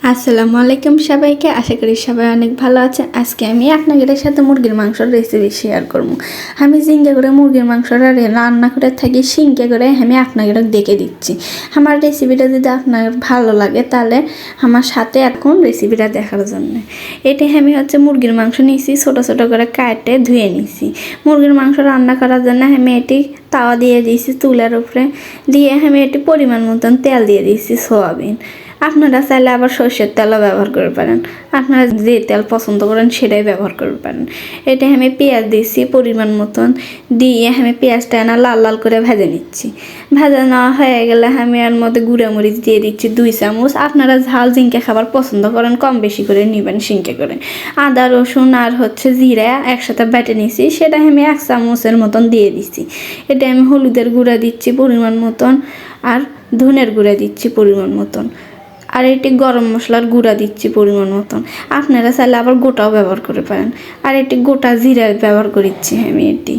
আসসালামু আলাইকুম সবাইকে। আশা করি সবাই অনেক ভালো আছেন। আজকে আমি আপনাদের সাথে মুরগির মাংসের রেসিপি শেয়ার করব। আমি জিঙ্গা করে মুরগির মাংসটা রান্না করে থাকি, সিঙ্কে করে আমি আপনাদের দেখে দিচ্ছি। আমার রেসিপিটা যদি আপনার ভালো লাগে তাহলে আমার সাথে এখন রেসিপিটা দেখার জন্য এটি আমি মুরগির মাংস নিয়েছি, ছোটো ছোটো করে কাটে ধুয়ে নিয়েছি। মুরগির মাংস রান্না করার জন্য আমি এটি তাওয়া দিয়ে দিয়েছি চুলার উপরে, দিয়ে আমি এটি পরিমাণ মতন তেল দিয়ে দিয়েছি সয়াবিন। আপনারা চাইলে আবার সর্ষের তেলও ব্যবহার করতে পারেন, আপনারা যে তেল পছন্দ করেন সেটাই ব্যবহার করতে পারেন। এটা আমি পেঁয়াজ দিয়েছি পরিমাণ মতন, দিয়ে আমি পেঁয়াজটা লাল লাল করে ভেজে নিচ্ছি। ভাজা নেওয়া হয়ে গেলে আমি এর মধ্যে গুঁড়ামরিচ দিয়ে দিচ্ছি 2 চামচ। আপনারা ঝাল জিঙ্কে খাবার পছন্দ করেন কম বেশি করে নেবেন সিঙ্কে করে। আদা রসুন আর জিরা একসাথে বেটে নিয়েছি, সেটা আমি 1 চামচের মতন দিয়ে দিচ্ছি। এটা আমি হলুদের গুঁড়া দিচ্ছি পরিমাণ মতন, আর ধনের গুঁড়া দিচ্ছি পরিমাণ মতন, আর এটি গরম মশলার গুঁড়া দিচ্ছি পরিমাণ মতন। আপনারা চাইলে আবার গোটাও ব্যবহার করতে পারেন। আর এটি গোটা জিরা ব্যবহার করেছি আমি, এটি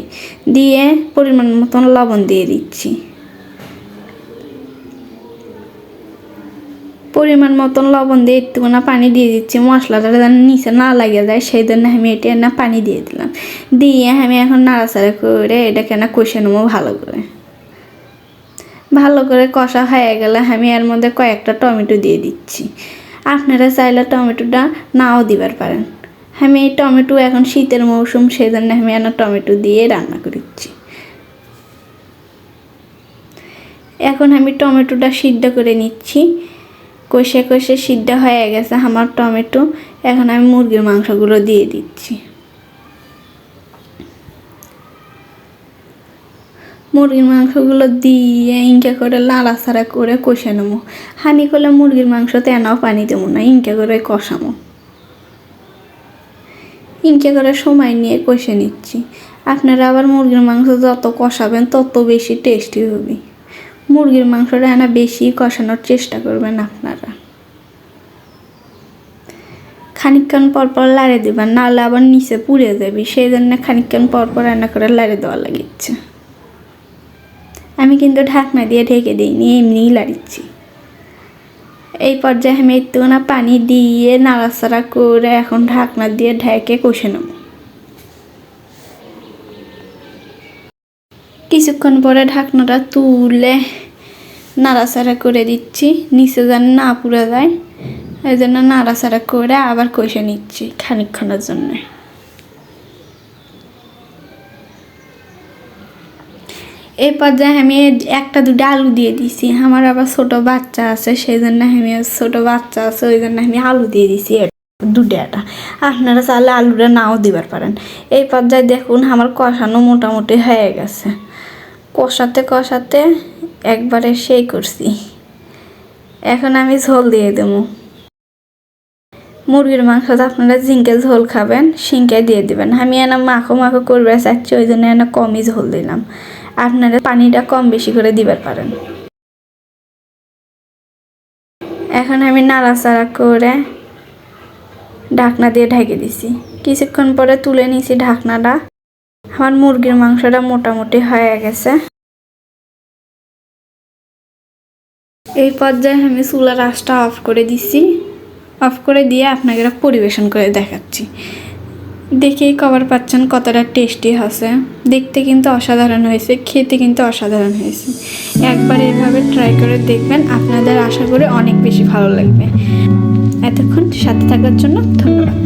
দিয়ে পরিমাণ মতন লবণ দিয়ে দিচ্ছি। পরিমাণ মতন লবণ দিয়ে একটুখানি পানি দিয়ে দিচ্ছি, মশলাটা যেন নিচে না লাগে যায় সেই জন্য আমি এটি পানি দিয়ে দিলাম। দিয়ে আমি এখন নাড়াচাড়া করে এটাকে কষে নেবো ভালো করে কষা হয়ে গেলে আমি এর মধ্যে কয়েকটা টমেটো দিয়ে দিচ্ছি। আপনারা চাইলে টমেটোটা নাও দিবার পারেন। আমি এই টমেটো এখন শীতের মৌসুম, সেই জন্য আমি টমেটো দিয়ে রান্না করছি। এখন আমি টমেটোটা সিদ্ধ করে নিচ্ছি, কষে কষে সিদ্ধ হয়ে গেছে আমার টমেটো। এখন আমি মুরগির মাংসগুলো দিয়ে দিচ্ছি। মুরগির মাংসগুলো দিয়ে ইনকা করে লাড়াচাড়া করে কষে নেবো। হানি করলে মুরগির মাংস তেনাও পানি দেবো না, ইনকা করে কষাবো। ইনকা করে সময় নিয়ে কষে নিচ্ছি। আপনারা আবার মুরগির মাংস যত কষাবেন তত বেশি টেস্টি হবে। মুরগির মাংসটা বেশি কষানোর চেষ্টা করবেন আপনারা। খানিকক্ষণ পরপর লাড়ে দেবেন, নাহলে আবার নিচে পুড়ে যাবে, সেই জন্য খানিকক্ষণ পরপর রান্না করে লাড়ে দেওয়া লাগিচ্ছে। আমি কিন্তু ঢাকনা দিয়ে ঢেকে দিইনি, এমনিই লাড়িচ্ছি। এই পর্যায়ে আমি একটুখানি পানি দিয়ে নাড়াচাড়া করে এখন ঢাকনা দিয়ে ঢেকে কষে নেব। কিছুক্ষণ পরে ঢাকনাটা তুলে নাড়াচাড়া করে দিচ্ছি, নিচে যেন না পুড়ে যায়, এই জন্য নাড়াচাড়া করে আবার কষে নিচ্ছি খানিকক্ষণের জন্য। এই পর্যায়ে আমি 1-2টা আলু দিয়ে দিছি। আমার আবার ছোটো বাচ্চা আছে, সেই জন্য ওই জন্য আমি আলু দিয়ে দিছি 2টা। আপনারা চাইলে আলুটা নাও দিবার পারেন। এই পর্যায়ে দেখুন আমার কষানো মোটামুটি হয়ে গেছে। কষাতে কষাতে একবারে সেই করছি। এখন আমি ঝোল দিয়ে দেবো। মুরগির মাংসতে আপনারা জিঙ্কে ঝোল খাবেন, সিঙ্কে দিয়ে দেবেন। আমি মাখো মাখো করবে চাচ্ছি, ওই জন্য কমই ঝোল দিলাম। আপনারা পানিটা কম বেশি করে দিবার পারেন। এখন আমি নাড়াচাড়া করে ঢাকনা দিয়ে ঢেকে দিছি। কিছুক্ষণ পরে তুলে নিয়েছি ঢাকনাটা। আমার মুরগির মাংসটা মোটামুটি হয়ে গেছে। এই পর্যায়ে আমি চুলার আঁচটা অফ করে দিছি। অফ করে দিয়ে আপনাকে পরিবেশন করে দেখাচ্ছি। দেখেই খবর পাচ্ছেন কতটা টেস্টি হয়েছে। দেখতে কিন্তু অসাধারণ হয়েছে, খেতে কিন্তু অসাধারণ হয়েছে। একবার এইভাবে ট্রাই করে দেখবেন, আপনাদের আশা করে অনেক বেশি ভালো লাগবে। এতক্ষণ সাথে থাকার জন্য ধন্যবাদ।